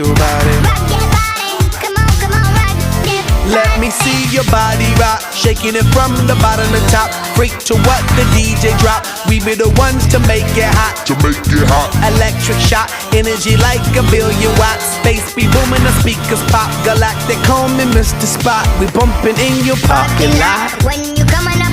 your body. Rock your body, come on, rock it. Let me see your body rock, shaking it from the bottom to top. Freak to what the DJ drop. We be the ones to make it hot. Electric shock, energy like a billion watts. Space be booming, the speakers pop. Galactic, call me Mr. Spot. We bumping in your parking lot. When you coming up